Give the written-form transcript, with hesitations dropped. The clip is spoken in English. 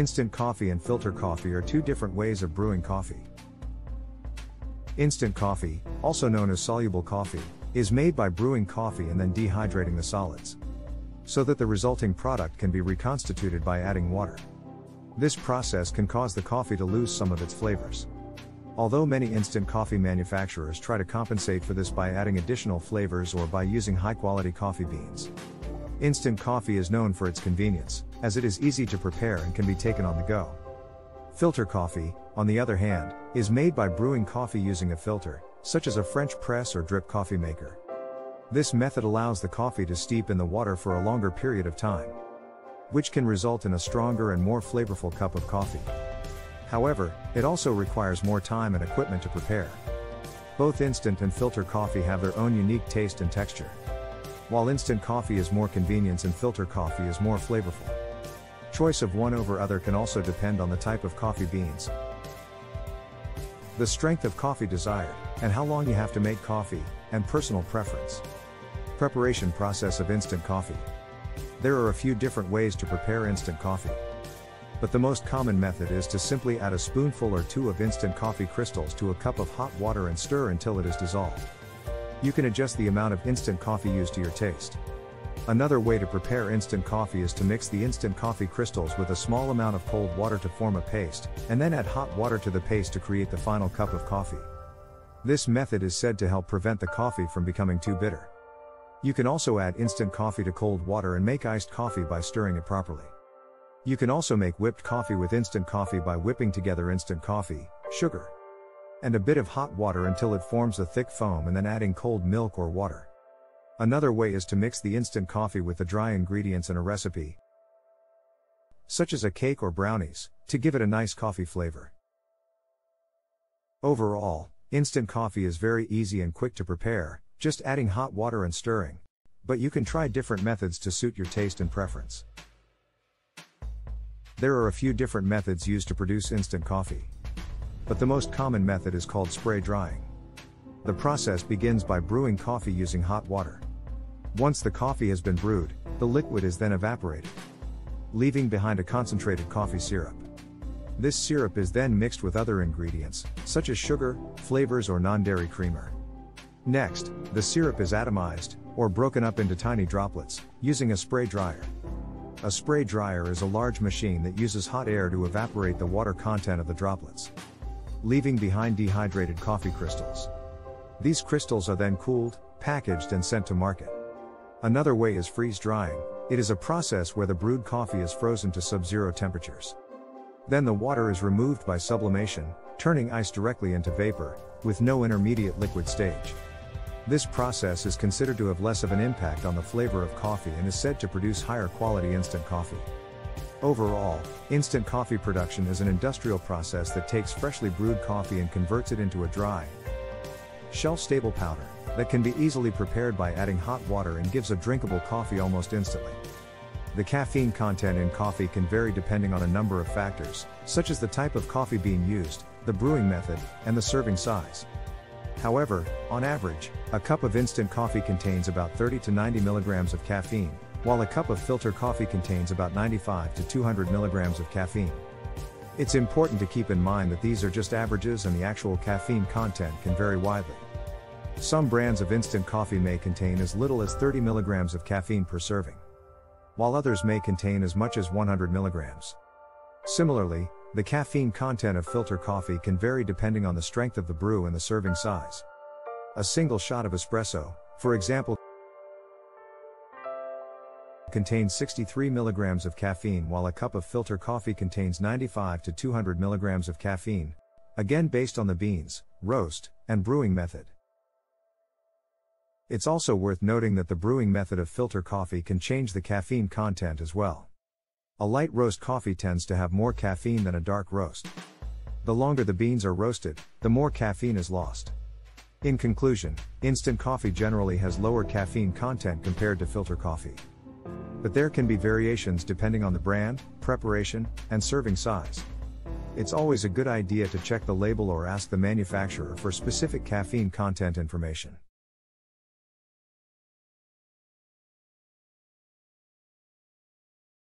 Instant coffee and filter coffee are two different ways of brewing coffee. Instant coffee, also known as soluble coffee, is made by brewing coffee and then dehydrating the solids, so that the resulting product can be reconstituted by adding water. This process can cause the coffee to lose some of its flavors. Although many instant coffee manufacturers try to compensate for this by adding additional flavors or by using high-quality coffee beans. Instant coffee is known for its convenience, as it is easy to prepare and can be taken on the go. Filter coffee, on the other hand, is made by brewing coffee using a filter, such as a French press or drip coffee maker. This method allows the coffee to steep in the water for a longer period of time, which can result in a stronger and more flavorful cup of coffee. However, it also requires more time and equipment to prepare. Both instant and filter coffee have their own unique taste and texture. While instant coffee is more convenient and filter coffee is more flavorful. Choice of one over other can also depend on the type of coffee beans, the strength of coffee desired, and how long you have to make coffee, and personal preference. Preparation process of instant coffee. There are a few different ways to prepare instant coffee, but the most common method is to simply add a spoonful or two of instant coffee crystals to a cup of hot water and stir until it is dissolved. You can adjust the amount of instant coffee used to your taste. Another way to prepare instant coffee is to mix the instant coffee crystals with a small amount of cold water to form a paste, and then add hot water to the paste to create the final cup of coffee. This method is said to help prevent the coffee from becoming too bitter. You can also add instant coffee to cold water and make iced coffee by stirring it properly. You can also make whipped coffee with instant coffee by whipping together instant coffee, sugar, and a bit of hot water until it forms a thick foam and then adding cold milk or water. Another way is to mix the instant coffee with the dry ingredients in a recipe, such as a cake or brownies, to give it a nice coffee flavor. Overall, instant coffee is very easy and quick to prepare, just adding hot water and stirring. But you can try different methods to suit your taste and preference. There are a few different methods used to produce instant coffee, but the most common method is called spray drying. The process begins by brewing coffee using hot water. Once the coffee has been brewed, the liquid is then evaporated, leaving behind a concentrated coffee syrup. This syrup is then mixed with other ingredients, such as sugar, flavors or non-dairy creamer. Next, the syrup is atomized, or broken up into tiny droplets, using a spray dryer. A spray dryer is a large machine that uses hot air to evaporate the water content of the droplets, leaving behind dehydrated coffee crystals. These crystals are then cooled, packaged and sent to market. Another way is freeze drying. It is a process where the brewed coffee is frozen to sub-zero temperatures. Then the water is removed by sublimation, turning ice directly into vapor, with no intermediate liquid stage. This process is considered to have less of an impact on the flavor of coffee and is said to produce higher quality instant coffee. Overall, instant coffee production is an industrial process that takes freshly brewed coffee and converts it into a dry, shelf-stable powder that can be easily prepared by adding hot water and gives a drinkable coffee almost instantly. The caffeine content in coffee can vary depending on a number of factors, such as the type of coffee bean used, the brewing method, and the serving size. However, on average, a cup of instant coffee contains about 30 to 90 milligrams of caffeine, while a cup of filter coffee contains about 95 to 200 milligrams of caffeine. It's important to keep in mind that these are just averages and the actual caffeine content can vary widely. Some brands of instant coffee may contain as little as 30 milligrams of caffeine per serving, while others may contain as much as 100 milligrams. Similarly, the caffeine content of filter coffee can vary depending on the strength of the brew and the serving size. A single shot of espresso, for example, contains 63 milligrams of caffeine while a cup of filter coffee contains 95 to 200 milligrams of caffeine, again based on the beans, roast, and brewing method. It's also worth noting that the brewing method of filter coffee can change the caffeine content as well. A light roast coffee tends to have more caffeine than a dark roast. The longer the beans are roasted, the more caffeine is lost. In conclusion, instant coffee generally has lower caffeine content compared to filter coffee. But there can be variations depending on the brand, preparation, and serving size. It's always a good idea to check the label or ask the manufacturer for specific caffeine content information.